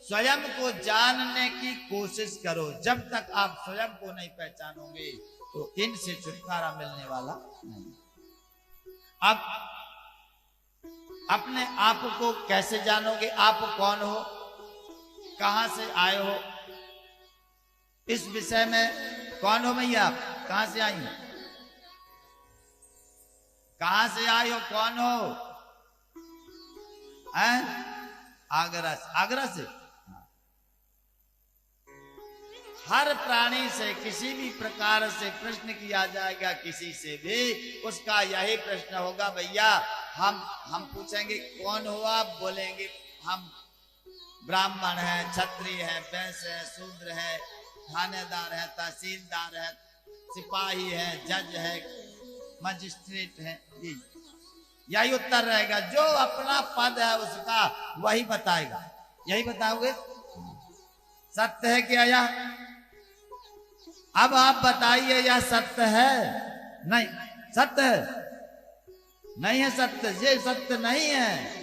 स्वयं को जानने की कोशिश करो। जब तक आप स्वयं को नहीं पहचानोगे तो इनसे छुटकारा मिलने वाला नहीं। अब अपने आप को कैसे जानोगे? आप कौन हो, कहां से आए हो, इस विषय में कौन हो भैया? आप कहां से आई हो, कहां से आए हो, कौन हो? आगरा से। आगरा से हर प्राणी से किसी भी प्रकार से प्रश्न किया जाएगा, किसी से भी उसका यही प्रश्न होगा, भैया हम पूछेंगे कौन हो आप? बोलेंगे हम ब्राह्मण हैं, क्षत्रिय हैं, वैश्य हैं, शूद्र हैं, थानेदार है, तहसीलदार है, सिपाही है, जज है, मजिस्ट्रेट है। जी यही उत्तर रहेगा। जो अपना पद है उसका वही बताएगा। यही बताओगे? सत्य है क्या यह? अब आप बताइए, यह सत्य है? नहीं सत्य है, नहीं है सत्य। ये सत्य नहीं है।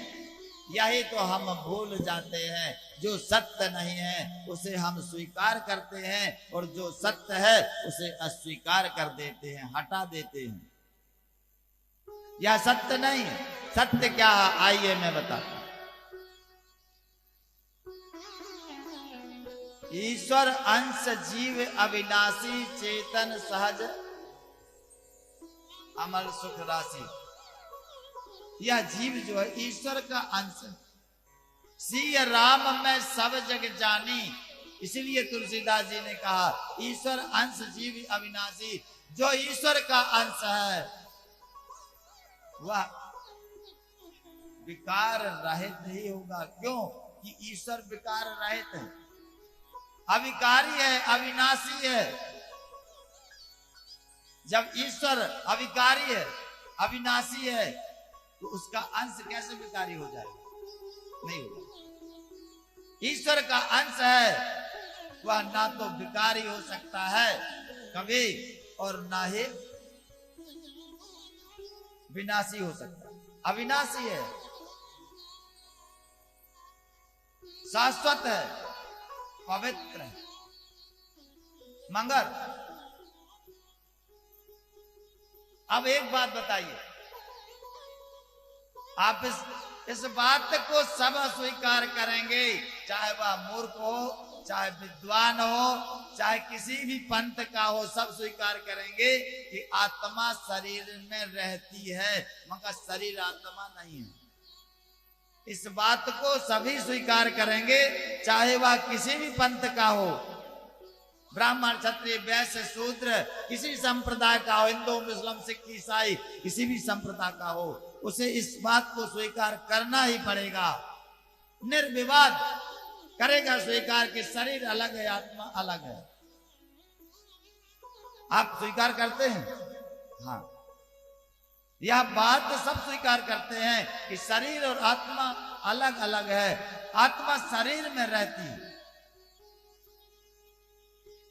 यही तो हम भूल जाते हैं। जो सत्य नहीं है उसे हम स्वीकार करते हैं और जो सत्य है उसे अस्वीकार कर देते हैं, हटा देते हैं। यह सत्य नहीं। सत्य क्या है? आइए मैं बताता हूं। ईश्वर अंश जीव अविनाशी चेतन सहज अमल सुख राशि। यह जीव जो है ईश्वर का अंश है। सिय राम में सब जग जानी, इसलिए तुलसीदास जी ने कहा ईश्वर अंश जीव अविनाशी। जो ईश्वर का अंश है वह विकार रहित नहीं होगा। क्यों? कि ईश्वर विकार रहित है, अविकारी है, अविनाशी है। जब ईश्वर अविकारी है, अविनाशी है, तो उसका अंश कैसे विकारी हो जाएगा? नहीं होगा। ईश्वर का अंश है वह ना तो विकारी हो सकता है कभी और ना ही विनाशी हो सकता है। अविनाशी है, शाश्वत है, पवित्र है। मगर अब एक बात बताइए, आप इस बात को सब स्वीकार करेंगे, चाहे वह मूर्ख हो, चाहे विद्वान हो, चाहे किसी भी पंथ का हो, सब स्वीकार करेंगे कि आत्मा शरीर में रहती है मगर शरीर आत्मा नहीं है। इस बात को सभी स्वीकार करेंगे, चाहे वह किसी भी पंथ का हो, ब्राह्मण, क्षत्रिय, वैश्य, शूद्र, किसी संप्रदाय का हो, हिंदू, मुस्लिम, सिख, ईसाई, किसी भी संप्रदाय का हो, उसे इस बात को स्वीकार करना ही पड़ेगा। निर्विवाद करेगा स्वीकार कि शरीर अलग है, आत्मा अलग है। आप स्वीकार करते हैं? हाँ, यह बात सब स्वीकार करते हैं कि शरीर और आत्मा अलग अलग है। आत्मा शरीर में रहती है।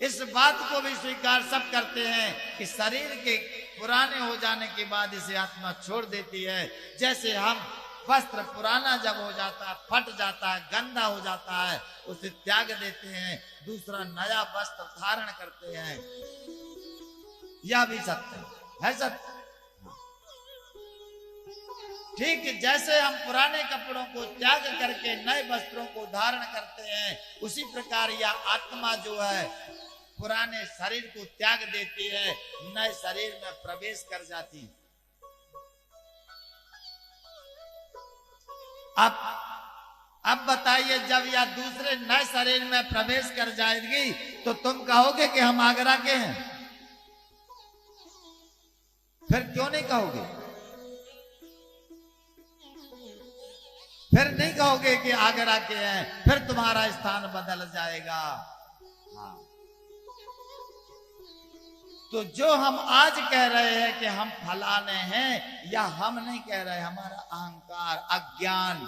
इस बात को भी स्वीकार सब करते हैं कि शरीर के पुराने हो जाने के बाद इसे आत्मा छोड़ देती है। जैसे हम वस्त्र पुराना जब हो जाता है, फट जाता है, गंदा हो जाता है, उसे त्याग देते हैं, दूसरा नया वस्त्र धारण करते हैं। यह भी सत्य है, सत्य। ठीक जैसे हम पुराने कपड़ों को त्याग करके नए वस्त्रों को धारण करते हैं, उसी प्रकार यह आत्मा जो है पुराने शरीर को त्याग देती है, नए शरीर में प्रवेश कर जाती है। अब बताइए, जब यह दूसरे नए शरीर में प्रवेश कर जाएगी तो तुम कहोगे कि हम आगरा के हैं? फिर क्यों नहीं कहोगे? फिर नहीं कहोगे कि आगरा के हैं, फिर तुम्हारा स्थान बदल जाएगा। हाँ, तो जो हम आज कह रहे हैं कि हम फलाने हैं, या हम नहीं कह रहे, हमारा अहंकार, अज्ञान